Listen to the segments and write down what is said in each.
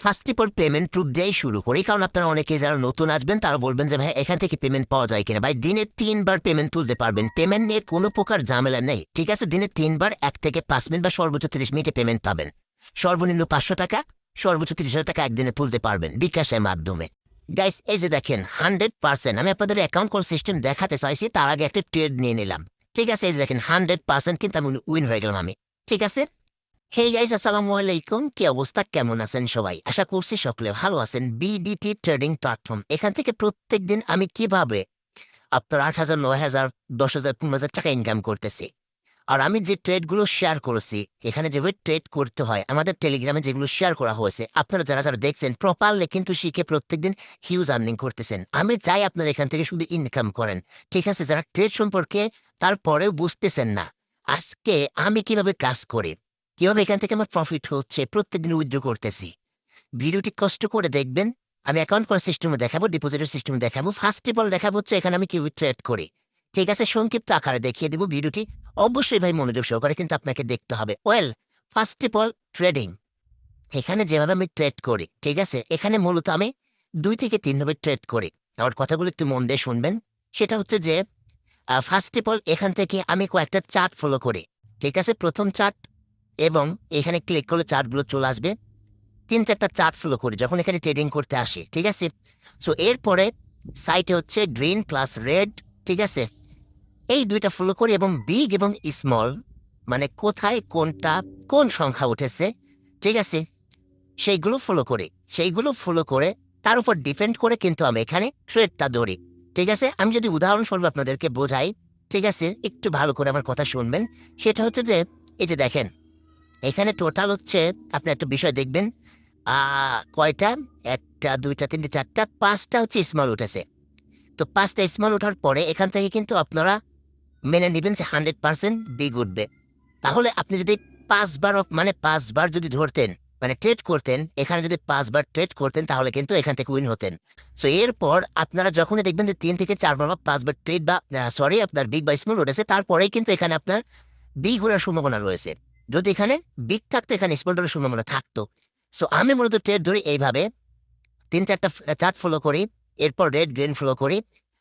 First of all payment proof দিয়েই শুরু করি, কারণ আপনারা অনেকে যারা নতুন আসবেন তারা বলবেন যে ভাই এখান থেকে পেমেন্ট পাওয়া যায় কিনা। ভাই দিনে 3 বার পেমেন্ট তুলতে পারবেন, পেমেন্ট নিয়ে কোনো প্রকার ঝামেলা নেই, ঠিক আছে। দিনে 3 বার 1 থেকে 5 মিনিট বা সর্বোচ্চ 30 মিনিটে পেমেন্ট পাবেন। সর্বনিম্ন 500 টাকা, সর্বোচ্চ 30,000 টাকা একদিনে তুলতে পারবেন বিকাশের মাধ্যমে। গাইস এই যে দেখেন 100%, আমি আপনাদের অ্যাকাউন্ট কল সিস্টেম দেখাতে চাইছি, তার আগে একটা ট্রেড নিয়ে নিলাম, ঠিক আছে। এই যে দেখেন 100% কিন্তু আমি উইন হয়ে গেলাম আমি, ঠিক আছে। হেই গাইস, আসসালামু আলাইকুম, কি অবস্থা, কেমন আছেন সবাই? আশা করছি সকলে ভালো আছেন। বিডিটি ট্রেডিং প্ল্যাটফর্ম, এখান থেকে প্রত্যেকদিন আমি কিভাবে আপনার 8,000, 9,000, 10,000, 15,000 টাকা ইনকাম করতেছি। আর আমি যে ট্রেডগুলো শেয়ার করেছি, এখানে যেভাবে ট্রেড করতে হয় আমাদের টেলিগ্রামে যেগুলো শেয়ার করা হয়েছে, আপনারা যারা যারা দেখছেন প্রপারলি কিন্তু শিখে প্রত্যেকদিন হিউজ আর্নিং করতেছেন। আমি চাই আপনারা এখান থেকে শুধু ইনকাম করেন, ঠিক আছে। যারা ট্রেড সম্পর্কে তারপরেও বুঝতেছেন না, আজকে আমি কিভাবে কাজ করি, কিভাবে এখান থেকে আমার প্রফিট হচ্ছে, প্রত্যেকদিন উইথড্র করতেছি। ভিডিওটি কষ্ট করে দেখবেন। আমি অ্যাকাউন্ট করার সিস্টেমে দেখাবো, ডিপোজিটের সিস্টেমে দেখাবো, ফার্স্ট অফ অল দেখাবো হচ্ছে এখানে আমি কিভাবে ট্রেড করি, ঠিক আছে। সংক্ষিপ্ত আকারে দেখিয়ে দেবো ভিডিওটি। অবশ্যই ভাই মনোযোগ সহকারে কিন্তু আপনাকে দেখতে হবে। Well, first of all trading, এখানে যেভাবে আমি ট্রেড করি, ঠিক আছে। এখানে মূলত আমি 2 থেকে 3 ভাবে ট্রেড করি। আমার কথাগুলো একটু মন দিয়ে শুনবেন। সেটা হচ্ছে যে ফার্স্ট অফ অল এখান থেকে আমি কয়েকটা চার্ট ফলো করি, ঠিক আছে। প্রথম চার্ট, এবং এখানে ক্লিক করলে চার্টগুলো চলে আসবে। 3-4টা চার্ট ফলো করি যখন এখানে ট্রেডিং করতে আসি, ঠিক আছে। সো এরপরে সাইটে হচ্ছে গ্রিন প্লাস রেড, ঠিক আছে। এই 2টা ফলো করি, এবং বিগ এবং স্মল, মানে কোথায় কোনটা কোন সংখ্যা উঠেছে, ঠিক আছে, সেইগুলো ফলো করি। সেইগুলো ফলো করে তার উপর ডিপেন্ড করে কিন্তু আমি এখানে ট্রেডটা ধরি, ঠিক আছে। আমি যদি উদাহরণস্বরূপ আপনাদেরকে বোঝাই, ঠিক আছে, একটু ভালো করে আমার কথা শুনবেন। সেটা হচ্ছে যে এই যে দেখেন এখানে টোটাল হচ্ছে, আপনি একটা বিষয় দেখবেন, কয়টা, 1টা 2টা 3টে 4টা 5টা হচ্ছে স্মল উঠেছে। তো 5টা স্মল ওঠার পরে এখান থেকে কিন্তু আপনারা মেনে নিবেন যে 100% বিগ উঠবে। তাহলে আপনি যদি 5 বার মানে 5 বার যদি ধরতেন, মানে ট্রেড করতেন, এখানে যদি 5 বার ট্রেড করতেন তাহলে কিন্তু এখান থেকে উইন হতেন। সো এরপর আপনারা যখনই দেখবেন যে 3 থেকে 4 বার বা 5 বার ট্রেড বা সরি আপনার বিগ বা স্মল উঠেছে, তারপরেই কিন্তু এখানে আপনার বিগ ওঠার সম্ভাবনা রয়েছে। যদি এখানে বিগ থাকতো, এখানে স্মল ওঠার সম্ভাবনা থাকতো। সো আমি মূলত ট্রেড ধরি এইভাবে, 3-4টা চার্ট ফলো করি, এরপর রেড গ্রিন ফলো করি।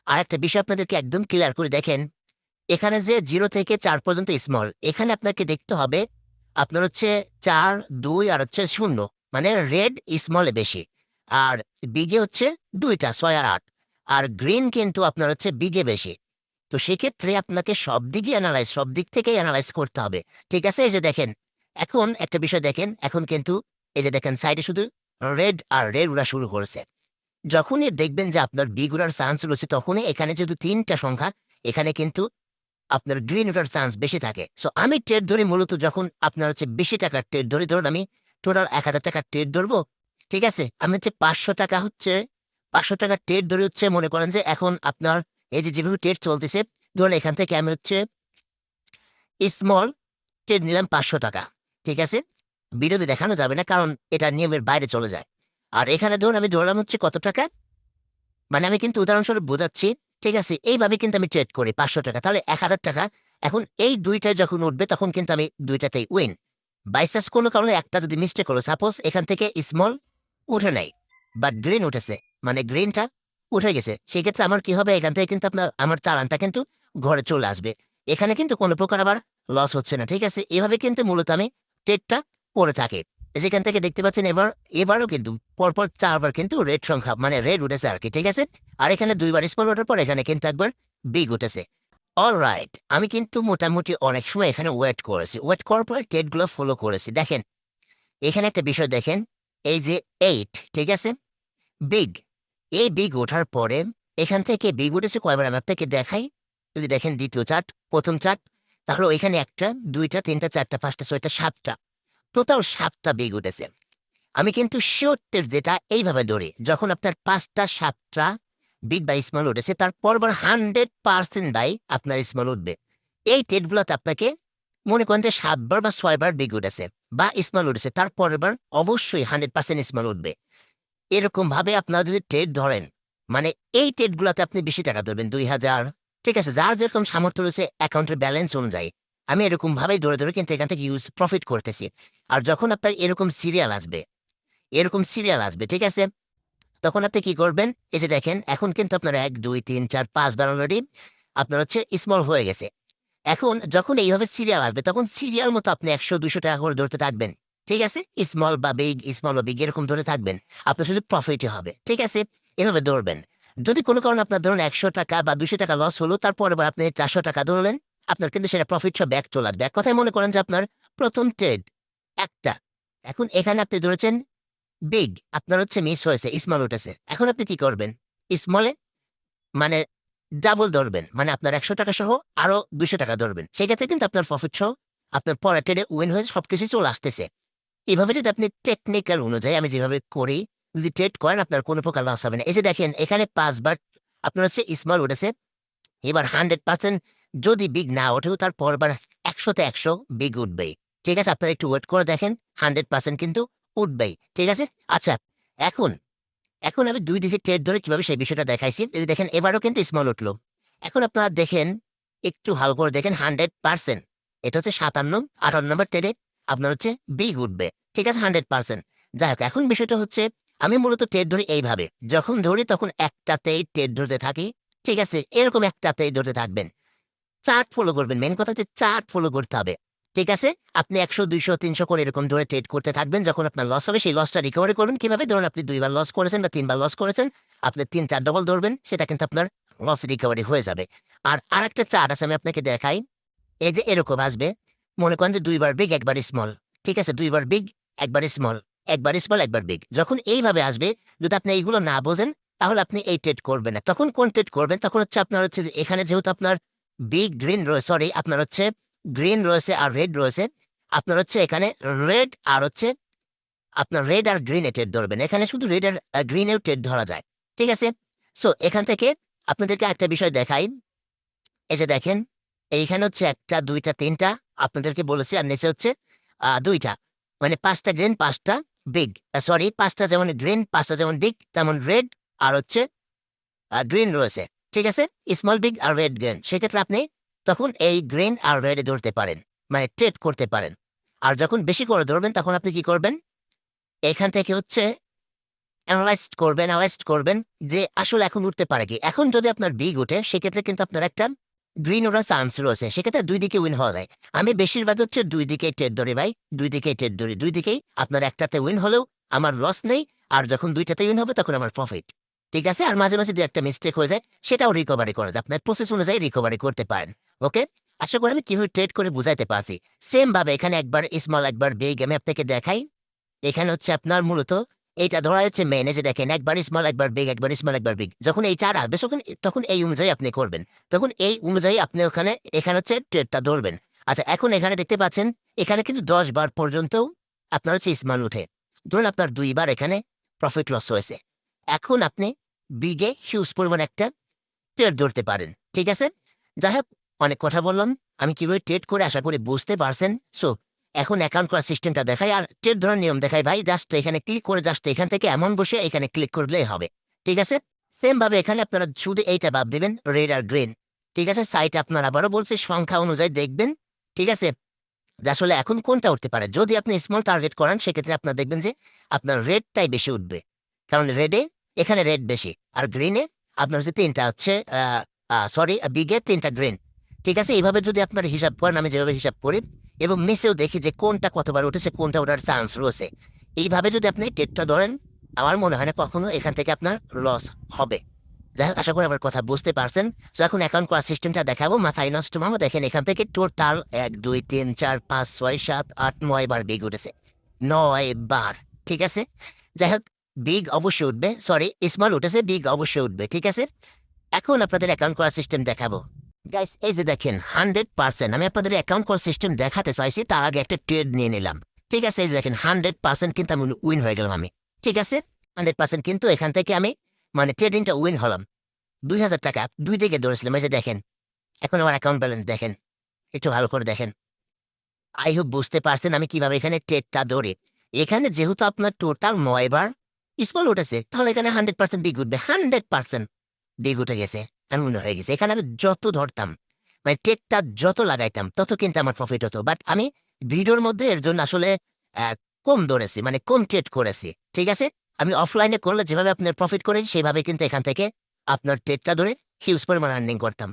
আর একটা বিষয় আপনাদেরকে একদম ক্লিয়ার করে দেখেন, এখানে যে 0 থেকে 4 পর্যন্ত স্মল, এখানে আপনাকে দেখতে হবে আপনার হচ্ছে 4, 2 আর হচ্ছে 0, মানে রেড স্মলে বেশি। আর বিগে হচ্ছে 2টা 6 আর 8। আর গ্রিন কিন্তু আপনার হচ্ছে বিগে বেশি। তো সেক্ষেত্রে আপনাকে সব দিক থেকেই অ্যানালাইজ করতে হবে, ঠিক আছে। এই যে দেখেন, এখন একটা বিষয় দেখেন, এখন কিন্তু এই যে দেখেন সাইডে শুধু রেড আর রেড উড়া শুরু করেছে। যখনই দেখবেন যে আপনার বিগ উড়ার চান্স রয়েছে, তখনই এখানে যেহেতু 3টা সংখ্যা, এখানে কিন্তু আপনার গ্রিন ওঠার চান্স বেশি থাকে। সো আমি ট্রেড ধরি মূলত যখন আপনার হচ্ছে বেশি টাকার ট্রেড ধরি, ধরুন আমি টোটাল 1,000 টাকার ট্রেড ধরবো, ঠিক আছে। আমি হচ্ছে 500 টাকার ট্রেড ধরে হচ্ছে, মনে করেন যে এখন আপনার এই যে যেভাবে ট্রেড চলতেছে, ধরুন এখান থেকে আমি হচ্ছে স্মল ট্রেড নিলাম 500 টাকা, ঠিক আছে। ভিডিওতে দেখানো যাবে না কারণ এটা নিয়মের বাইরে চলে যায়। আর এখানে ধরুন আমি ধরলাম হচ্ছে কত টাকা, মানে আমি কিন্তু উদাহরণস্বরূপ বোঝাচ্ছি, ঠিক আছে। এইভাবে কিন্তু আমি ট্রেড করি 500 টাকা, তাহলে 1,000 টাকা। এখন এই 2টায় যখন উঠবে তখন কিন্তু আমি 2টাতেই উইন। বাইচান্স কোনো কারণে একটা যদি মিস্টেক হলো, সাপোজ এখান থেকে স্মল উঠে নাই, বাট গ্রিন উঠেছে, মানে গ্রিনটা উঠে গেছে, সেক্ষেত্রে আমার কি হবে, এখান থেকে কিন্তু আপনার আমার চালানটা কিন্তু ঘরে চলে আসবে। এখানে কিন্তু কোনো প্রকার আবার লস হচ্ছে না, ঠিক আছে। এভাবে কিন্তু মূলত আমি ট্রেডটা করে থাকি। যেখান থেকে দেখতে পাচ্ছেন এবারও কিন্তু পরপর 4 বার কিন্তু রেড সংখ্যা, মানে রেড উঠেছে আর কি, ঠিক আছে। আর এখানে 2 বার স্মল ওঠার পর এখানে কিন্তু একবার বিগ উঠেছে। অলরাইট, আমি কিন্তু মোটামুটি অনেক সময় এখানে ওয়েট করেছি, ওয়েট করার পরে ট্রেডগুলো ফলো করেছি। দেখেন এখানে একটা বিষয় দেখেন, এই যে 8, ঠিক আছে, বিগ, এই বিগ ওঠার পরে এখান থেকে বিগ উঠেছে কয়বার আমি আপনাকে দেখাই। যদি দেখেন দ্বিতীয় চার্ট, প্রথম চার্ট, তাহলে ওইখানে 1টা 2টা 3টা 4টা 5টা 6টা 7টা, টোটাল 7টা বিগ উঠেছে। আমি কিন্তু শিওরটের যেটা এইভাবে ধরি, যখন আপনার 5টা 7টা বিগ বাই স্মল উঠেছে, তার পরবার 100% বাই আপনার স্মল উঠবে। এই ট্রেডগুলোতে আপনাকে মনে করেন যে 7 বার বা 6 বার বিগ উঠেছে বা স্মল উঠেছে, তার পরের বার অবশ্যই 100% স্মল উঠবে। এরকম ভাবে আপনারা যদি ট্রেড ধরেন, মানে এই ট্রেডগুলোতে আপনি বেশি টাকা ধরবেন, 2,000, ঠিক আছে। যার যেরকম সামর্থ্য রয়েছে অ্যাকাউন্টের ব্যালেন্স অনুযায়ী, আমি এরকম ভাবেই ধরে ধরে কিন্তু এখান থেকে প্রফিট করতেছি। আর যখন আপনার এরকম সিরিয়াল আসবে, এরকম সিরিয়াল আসবে, ঠিক আছে? তখন আপনি কি করবেন? এই যে দেখেন এখন কিন্তু আপনার ১, ২, ৩, ৪, ৫ বার অলরেডি আপনার হচ্ছে স্মল হয়ে গেছে। এখন যখন এইভাবে সিরিয়াল আসবে তখন সিরিয়াল মতো আপনি ৳১০০-৳২০০ করে ধরতে থাকবেন। ঠিক আছে? স্মল বা বিগ এরকম ধরে থাকবেন। আপনার শুধু প্রফিটই হবে। ঠিক আছে? এভাবে ধরবেন। যদি কোনো কারণে আপনার ধরুন ৳১০০ বা ৳২০০ লস হলো তারপর আবার আপনি ৳৪০০ ধরলেন। আপনার কিন্তু সেটা প্রফিট সহ ব্যাক চলে আসবে। এক কথায় মনে করেন যে আপনার ১ম ট্রেড একটা। এখন এখানে আপনি ধরেছেন বিগ, আপনার হচ্ছে মিস হয়েছে, স্মল উঠেছে। এখন আপনি কি করবেন? স্মলে মানে ডাবল ধরবেন। মানে আপনার ৳১০০ সহ আরো ৳২০০ ধরবেন। সেক্ষেত্রে কিন্তু আপনার প্রফিট সহ আপনার পরের ট্রেডে উইন হয়ে সবকিছুই চলে আসতেছে। এভাবে যদি আপনি টেকনিক্যাল অনুযায়ী আমি যেভাবে করি, যদি ট্রেড করেন আপনার কোনো প্রকার লস হবে না। এই যে দেখেন এখানে ৫ বার আপনার হচ্ছে স্মল উঠেছে। এবার 100% যদি বিগ না ওঠেও তার পরবার ১০০ তে ১০০ বিগ উঠবেই। ঠিক আছে? আপনারা একটু ওয়েট করে দেখেন 100% কিন্তু উঠবেই। ঠিক আছে? আচ্ছা, এখন এখন আমি ২ দিকে ট্রেড ধরে কিভাবে সেই বিষয়টা দেখাইছি। এই যে দেখেন এবারও কিন্তু স্মল উঠলো। এখন আপনারা দেখেন, একটু ভালো করে দেখেন 100% এটা হচ্ছে ৫৭, ৫৮ নম্বর ট্রেডে আপনার হচ্ছে বিগ উঠবে। ঠিক আছে? 100%। যাই হোক এখন বিষয়টা হচ্ছে আমি মূলত ট্রেড ধরি এইভাবে। যখন ধরি তখন একটাতেই ট্রেড ধরতে থাকি। ঠিক আছে? এরকম একটাতেই ধরতে থাকবেন। চার্ট ফলো করবেন। মেইন কথা হচ্ছে চার্ট ফলো করতে হবে। ঠিক আছে? আপনি ১০০, ২০০, ৩০০ করে এরকম ধরে ট্রেড করতে থাকবেন। যখন আপনার লস হবে সেই লসটা রিকভারি করবেন কিভাবে? ধরুন আপনি ২ বার লস করেছেন বা ৩ বার লস করেছেন। আপনি ৩-৪ ডবল ধরবেন। সেটা কিন্তু আপনার লস রিকভারি হয়ে যাবে। আর আরেকটা চার্ট আছে আমি আপনাকে দেখাই। এই যে এরকম আসবে। মনে করেন যে ২ বার বিগ, ১ বার স্মল। ঠিক আছে? ২ বার বিগ, ১ বার স্মল, ১ বার স্মল, ১ বার বিগ। যখন এইভাবে আসবে, যদি আপনি এইগুলো না বোঝেন, তাহলে আপনি এই ট্রেড করবেন না। তখন কোন ট্রেড করবেন? তখন হচ্ছে আপনার হচ্ছে যে এখানে যেহেতু আপনার বিগ গ্রিন সরি আপনার হচ্ছে গ্রিন রয়েছে আর রেড রয়েছে। আপনার হচ্ছে এখানে রেড আর হচ্ছে আপনার রেড আর গ্রিন এ ট্রেড ধরবেন। এখানে শুধু রেড আর গ্রিন এও ট্রেড ধরা যায়। ঠিক আছে? সো এখান থেকে আপনাদেরকে একটা বিষয় দেখাই। এই যে দেখেন, এইখানে হচ্ছে ১ টা ২ টা ৩ টা আপনাদেরকে বলেছি আর নিচে হচ্ছে ২ টা। মানে ৫ টা গ্রিন ৫ টা বিগ। সরি ৫ টা যেমন গ্রিন ৫ টা যেমন বিগ তেমন রেড আর হচ্ছে গ্রিন রয়েছে। ঠিক আছে? স্মল, বিগ আর রেড, গ্রিন। সেক্ষেত্রে আপনি তখন এই গ্রিন আর রেড এ ধরতে পারেন। মানে ট্রেড করতে পারেন। আর যখন বেশি করে ধরবেন তখন আপনি কি করবেন? এখান থেকে হচ্ছে এনালাইজড করবেন যে আসলে এখন উঠতে পারে কি? এখন যদি আপনার বিগ উঠে সেক্ষেত্রে কিন্তু আপনার একটা গ্রিন ওঠার চান্স রয়েছে। সেক্ষেত্রে ২ দিকে উইন হওয়া যায়। আমি বেশিরভাগ হচ্ছে ২ দিকেই ট্রেড ধরি ভাই। ২ দিকেই ট্রেড ধরি। ২ দিকেই আপনার একটাতে উইন হলেও আমার লস নেই। আর যখন ২ টাতে উইন হবে তখন আমার প্রফিট। ঠিক আছে? আর মাঝে, মাঝে ২-১ টা মিস্টেক হয়ে যায় সেটাও রিকভারি করা যায়। আপনার প্রসেস অনুযায়ী রিকভারি করতে পারেন। ওকে? আশা করি আমি কিভাবে ট্রেড করে বুঝাইতে পারছি। সেম ভাবে এখানে একবার স্মল একবার বিগ আমি আপনাকে দেখাই। এখানে হচ্ছে আপনার মূলত এইটা ধরা যাচ্ছে মেইন এই যে দেখেন একবার স্মল একবার বিগ, একবার স্মল একবার বিগ। যখন এই ৪ আসবে তখন এই অনুযায়ী আপনি করবেন। তখন এই অনুযায়ী আপনি এখানে হচ্ছে ট্রেডটা ধরবেন। আচ্ছা এখন এখানে দেখতে পাচ্ছেন এখানে কিন্তু ১০ বার পর্যন্তও আপনার হচ্ছে স্মল উঠে। ধরুন আপনার ২ বার এখানে প্রফিট লস হয়েছে। এখন আপনি বিগে হিউজ পরিমাণ একটা ট্রেড ধরতে পারেন। ঠিক আছে? যাই হোক অনেক কথা বললাম। আমি কিভাবে ট্রেড করে আশা করি বুঝতে পারছেন। সো এখন অ্যাকাউন্ট করার সিস্টেমটা দেখাই আর ট্রেড ধরার নিয়ম দেখাই ভাই। জাস্ট এখানে ক্লিক করে জাস্ট এখান থেকে এমন বসে এখানে ক্লিক করলেই হবে। ঠিক আছে? সেম ভাবে এখানে আপনারা শুধু এইটা বাদ দিবেন রেড আর গ্রিন। ঠিক আছে? সাইটে আপনার আবারও বলছি সংখ্যা অনুযায়ী দেখবেন। ঠিক আছে? যে আসলে এখন কোনটা উঠতে পারে। যদি আপনি স্মল টার্গেট করেন সেক্ষেত্রে আপনার দেখবেন যে আপনার রেডটাই বেশি উঠবে। কারণ রেডে এখানে রেড বেশি। আর গ্রিনে আপনার হচ্ছে ৩ টা হচ্ছে সরি বিগে ৩ টা গ্রিন। ঠিক আছে? এভাবে যদি আপনার হিসাব করেন আমি যেভাবে হিসাব করি এবং নিচেও দেখি যে কোনটা কতবার উঠেছে, কোনটা ওঠার চান্স রয়েছে। এইভাবে যদি আপনি ট্রেডটা ধরেন আমার মনে হয় না কখনো এখান থেকে আপনার লস হবে। যাই হোক আশা করি আমার কথা বুঝতে পারছেন। সো এখন অ্যাকাউন্ট করার সিস্টেমটা দেখাবো। মাথায় নষ্ট মামা দেখেন এখান থেকে টোটাল ১, ২, ৩, ৪, ৫, ৬, ৭, ৮, ৯ বার বিগ উঠেছে। ৯ বার। ঠিক আছে? যাই হোক বিগ অবশ্যই উঠবে। সরি স্মল উঠেছে, বিগ অবশ্যই উঠবে। ঠিক আছে? এখন আপনাদের অ্যাকাউন্ট করার সিস্টেম দেখাবো। গাইস এই যে দেখেন 100% আমি আপনাদের অ্যাকাউন্ট করার সিস্টেম দেখাতে চাইছি তার আগে একটা ট্রেড নিয়ে নিলাম। ঠিক আছে? এই যে দেখেন 100% কিন্তু আমি উইন হয়ে গেলাম আমি। ঠিক আছে? 100% কিন্তু এখান থেকে আমি মানে ট্রেডিংটা উইন হলাম। ৳২,০০০ ২ দিকে ধরেছিলাম। এই যে দেখেন। এখন আমার অ্যাকাউন্ট ব্যালেন্স দেখেন। একটু ভালো করে দেখেন। I hope বুঝতে পারছেন আমি কিভাবে এখানে ট্রেডটা ধরি। এখানে যেহেতু আপনার টোটাল ৯ বার স্মল উঠেছে, তাহলে এখানে 100% বিগ উঠবে। 100% বিগ উঠে গেছে। আমি উইন হয়ে গেছি। এখানে আমি যত ধরতাম, মানে ট্রেডটা যত লাগাইতাম, তত কিন্তু আমার প্রফিট হতো। বাট আমি ভিডিওর মধ্যে এর জন্য আসলে অ্যা কম ধরেছি, মানে কম ট্রেড করেছি। ঠিক আছে, আমি অফলাইনে করলে যেভাবে আপনার প্রফিট করে সেভাবে কিন্তু এখান থেকে আপনার ট্রেডটা ধরে হিউজ পরিমাণ আর্নিং করতাম।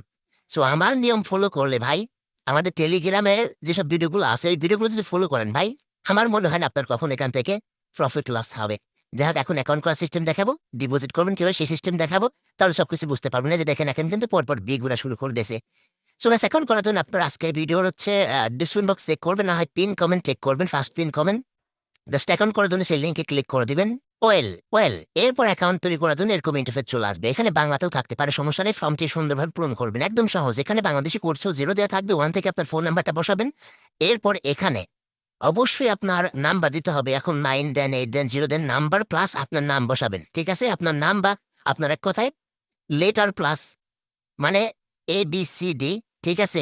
সো আমার নিয়ম ফলো করলে ভাই, আমাদের টেলিগ্রামে যেসব ভিডিওগুলো আছে এই ভিডিওগুলো যদি ফলো করেন ভাই, আমার মনে হয় না আপনার কখন এখান থেকে প্রফিট লস হবে। যাই হোক, এখন অ্যাকাউন্ট করার সিস্টেম দেখাবো, ডিপোজিট করবেন কিভাবে সেই সিস্টেম দেখাবো, তাহলে সবকিছু বুঝতে পারবেন না। যে দেখেন এখন কিন্তু পরপর বিগুলা শুরু করে দিয়েছে। সো ব্যাস, অ্যাকাউন্ট করার জন্য আপনার আজকের ভিডিও হচ্ছে ডিসক্রিপশন বক্স চেক করবেন, না হয় পিন কমেন্ট চেক করবেন, first pin comment just account করার জন্য সেই লিঙ্কে ক্লিক করে দিবেন। ওয়েল এরপর অ্যাকাউন্ট তৈরি করার জন্য এরকম ইন্টারফেস চলে আসবে। এখানে বাংলাতেও থাকতে পারে, সমস্যা নেই। ফর্মটি সুন্দরভাবে পূরণ করবেন, একদম সহজ। এখানে বাংলাদেশি কোর্সও 0 দেওয়া থাকবে, 1 থেকে আপনার ফোন নাম্বারটা বসাবেন। এরপর এখানে অবশ্যই আপনার নাম্বার দিতে হবে। এখন 9 দেন, 8 দেন, 0 দেন, নাম্বার প্লাস আপনার নাম বসাবেন। ঠিক আছে, আপনার নাম বা আপনার এক কথায় লেটার প্লাস মানে ABCD। ঠিক আছে,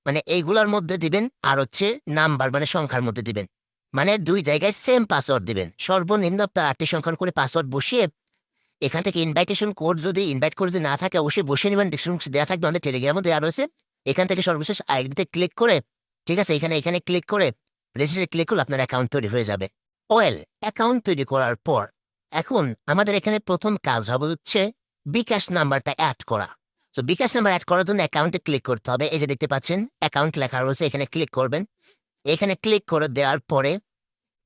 মানে এইগুলোর মধ্যে দিবেন, আর হচ্ছে নাম্বার মানে সংখ্যার মধ্যে দিবেন। মানে 2 জায়গায় সেম পাসওয়ার্ড দিবেন। সর্বনিম্ন আপনার 8টি সংখ্যার করে পাসওয়ার্ড বসিয়ে এখান থেকে ইনভাইটেশন কোড যদি ইনভাইট করে যদি না থাকে অবশ্যই বসিয়ে নেবেন। ডিসক্রিপশন দেওয়া থাকবে, আমাদের টেলিগ্রামও দেওয়া রয়েছে। এখান থেকে সর্বশেষ আইডিতে ক্লিক করে, ঠিক আছে, এখানে ক্লিক করে রেজিস্টারে ক্লিক করলে আপনার অ্যাকাউন্ট তৈরি হয়ে যাবে। অ্যাকাউন্ট তৈরি করার পর এখন আমাদের এখানে প্রথম কাজ হবে হচ্ছে বিকাশ নাম্বারটা অ্যাড করা। তো বিকাশ নাম্বার অ্যাড করার জন্য অ্যাকাউন্টে ক্লিক করতে হবে। এই যে দেখতে পাচ্ছেন অ্যাকাউন্ট লেখা রয়েছে, এখানে ক্লিক করবেন। এখানে ক্লিক করে দেওয়ার পরে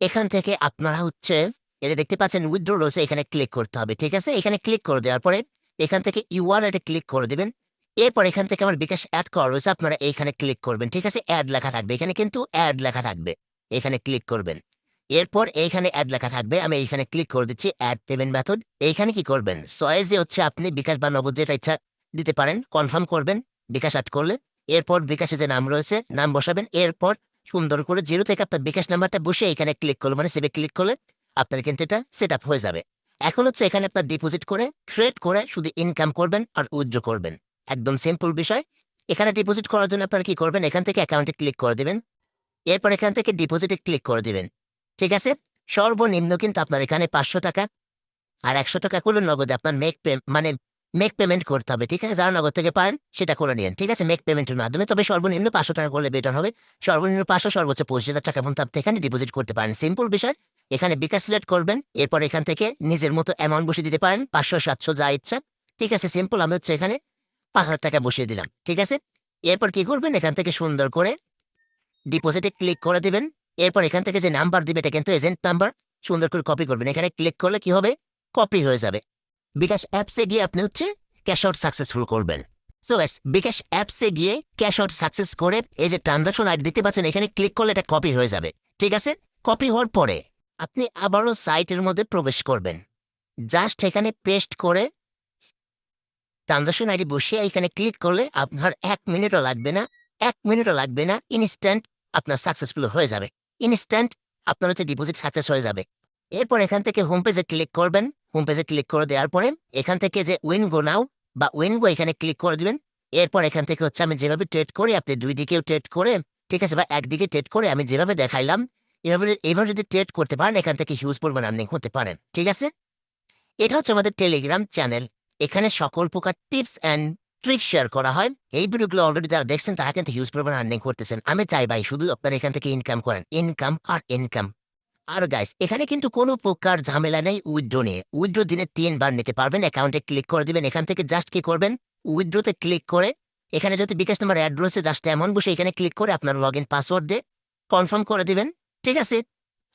এখান থেকে আপনারা হচ্ছে এই যে দেখতে পাচ্ছেন উইথড্র রয়েছে, এখানে ক্লিক করতে হবে। ঠিক আছে, এখানে ক্লিক করে দেওয়ার পরে এখান থেকে ইউআরএল ক্লিক করে দিবেন। এরপর এখান থেকে আমার বিকাশ অ্যাড করা রয়েছে, আপনারা এইখানে ক্লিক করবেন। ঠিক আছে, অ্যাড লেখা থাকবে, এখানে কিন্তু অ্যাড লেখা থাকবে, এখানে ক্লিক করবেন। এরপর এইখানে অ্যাড লেখা থাকবে, আমি এইখানে ক্লিক করে দিচ্ছি অ্যাড পেমেন্ট মেথড। এইখানে কি করবেন, চয়েসে হচ্ছে আপনি বিকাশ বা নগদ যেটা ইচ্ছা দিতে পারেন, কনফার্ম করবেন বিকাশ অ্যাড করলে। এরপর বিকাশে যে নাম রয়েছে নাম বসাবেন। এরপর সুন্দর করে 0 থেকে আপনার বিকাশ নাম্বারটা বসে এখানে ক্লিক করলে মানে সেভে ক্লিক করলে আপনার কিন্তু এটা সেট আপ হয়ে যাবে। এখন হচ্ছে এখানে আপনার ডিপোজিট করে ট্রেড করে শুধু ইনকাম করবেন আর উইথড্র করবেন, একদম সিম্পল বিষয়। এখানে ডিপোজিট করার জন্য আপনারা কি করবেন, এখান থেকে অ্যাকাউন্টে ক্লিক করে দিবেন। এরপর এখান থেকে ডিপোজিটে ক্লিক করে দিবেন। ঠিক আছে, সর্বনিম্ন কিন্তু আপনার এখানে 500 টাকা আর 100 টাকা করলে নগদে আপনার মেক পেমেন্ট করতে হবে। ঠিক আছে, যারা নগদ থেকে পারেন সেটা করে নিন। ঠিক আছে, মেক পেমেন্টের মাধ্যমে, তবে সর্বনিম্ন 500 টাকা করলে বেটার হবে। সর্বনিম্ন 500, সর্বোচ্চ 25,000 টাকা পর্যন্ত আপনি এখানে ডিপোজিট করতে পারেন। সিম্পল বিষয়। এখানে বিকাশ সিলেক্ট করবেন, এরপর এখান থেকে নিজের মতো অ্যামাউন্ট বসিয়ে দিতে পারেন, 500, 700 যা ইচ্ছা। ঠিক আছে, সিম্পল। আমি হচ্ছে এখানে 5,000 টাকা বসিয়ে দিলাম। ঠিক আছে, এরপর কি করবেন, এখান থেকে সুন্দর করে ডিপোজিটে ক্লিক করে দিবেন। এরপর এখান থেকে যে নাম্বার দিবে এটা কিন্তু এজেন্ট নাম্বার, সুন্দর করে কপি করবেন। এখানে ক্লিক করলে কি হবে, কপি হয়ে যাবে। বিকাশ অ্যাপসে গিয়ে আপনি হচ্ছে ক্যাশ আউট সাকসেসফুল করবেন। সো ব্যাস, বিকাশ অ্যাপসে গিয়ে ক্যাশ আউট সাকসেস করে এই যে ট্রানজাকশন আইডি দিতে পাচ্ছেন এখানে ক্লিক করলে এটা কপি হয়ে যাবে। ঠিক আছে, কপি হওয়ার পরে আপনি আবারও সাইটের মধ্যে প্রবেশ করবেন। জাস্ট এখানে পেস্ট করে ট্রানজাকশন আইডি বসিয়ে এখানে ক্লিক করলে আপনার 1 মিনিটও লাগবে না, ইনস্ট্যান্ট আপনার সাকসেসফুল হয়ে যাবে। ইনস্ট্যান্ট আপনার হচ্ছে ডিপোজিট সাকসেস হয়ে যাবে। এরপর এখান থেকে হোম পেজে ক্লিক করবেন। হোম পেজে ক্লিক করে দেওয়ার পরে এখান থেকে যে উইনগো নাও বা উইনগো এখানে ক্লিক করে দিবেন। এরপর এখান থেকে হচ্ছে আমি যেভাবে ট্রেড করি আপনি 2 দিকেও ট্রেড করে, ঠিক আছে, বা একদিকে ট্রেড করে আমি যেভাবে দেখাইলাম এভাবে যদি ট্রেড করতে পারেন এখান থেকে হিউজ পরিমাণ আর্নিং করতে পারেন। ঠিক আছে, এটা হচ্ছে আমাদের টেলিগ্রাম চ্যানেল। এখানে সকল প্রকার টিপস অ্যান্ড ট্রিক শেয়ার করা হয়। এই ভিডিওগুলো অলরেডি যারা দেখছেন তারা কিন্তু হিউজ পরিমাণ আর্নিং করতেছেন। আমি চাই ভাই শুধু আপনারা এখান থেকে ইনকাম করেন, ইনকাম আর ইনকাম। আর গাইস, এখানে কিন্তু কোনো প্রকার ঝামেলা নেই উইথড্র নিয়ে। উইথড্র দিনে 3 বার নিতে পারবেন। অ্যাকাউন্টে ক্লিক করে দিবেন, এখান থেকে জাস্ট কি করবেন, উইথড্রোতে ক্লিক করে এখানে যদি বিকাশ নাম্বার অ্যাড রয়েছে জাস্ট এমন বসে এখানে ক্লিক করে আপনার লগ ইন পাসওয়ার্ড দিয়ে কনফার্ম করে দিবেন। ঠিক আছে,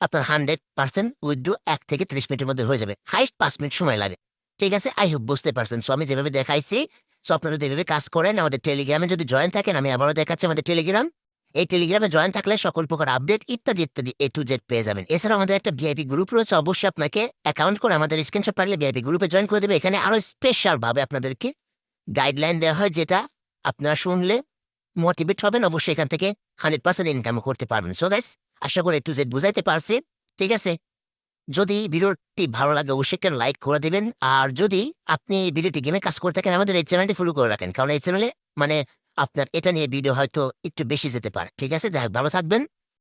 আপনার 100% উইথড্রো 1 থেকে 30 মিনিটের মধ্যে হয়ে যাবে, হাইস্ট 5 মিনিট সময় লাগে। ঠিক আছে, আই হোপ বুঝতে পারছেন। সো আমি যেভাবে দেখাইছি, সো আপনারা যদি এভাবে কাজ করেন, আমাদের টেলিগ্রামে যদি জয়েন থাকেন, আমি আবারও দেখাচ্ছি আমাদের টেলিগ্রাম। এই টেলিগ্রামে জয়েন থাকলে সকল প্রকার আপডেট ইত্যাদি ইত্যাদি A to Z পেয়ে যাবেন। এছাড়াও আমাদের একটা ভিআইপি গ্রুপ রয়েছে, অবশ্যই আপনাকে অ্যাকাউন্ট করে আমাদের স্ক্রিনশট পারলে ভিআইপি গ্রুপে জয়েন করে দেবে। এখানে আরো স্পেশাল ভাবে আপনাদেরকে গাইডলাইন দেওয়া হয়, যেটা আপনারা শুনলে মোটিভেট হবেন। অবশ্যই এখান থেকে 100% ইনকামও করতে পারবেন। সো গাইস, আশা করি A to Z বুঝাইতে পারছি। ঠিক আছে, যদি ভিডিওটি ভালো লাগে অবশ্যই একটা লাইক করে দিবেন। আর যদি আপনি এই ভিডিওটি গেমে কাজ করে থাকেন আমাদের এই চ্যানেলটি ফলো করে রাখেন, কারণ এই চ্যানেলে মানে আপনার এটা নিয়ে ভিডিও হয়তো একটু বেশি যেতে পারে। ঠিক আছে, যাই হোক, ভালো থাকবেন।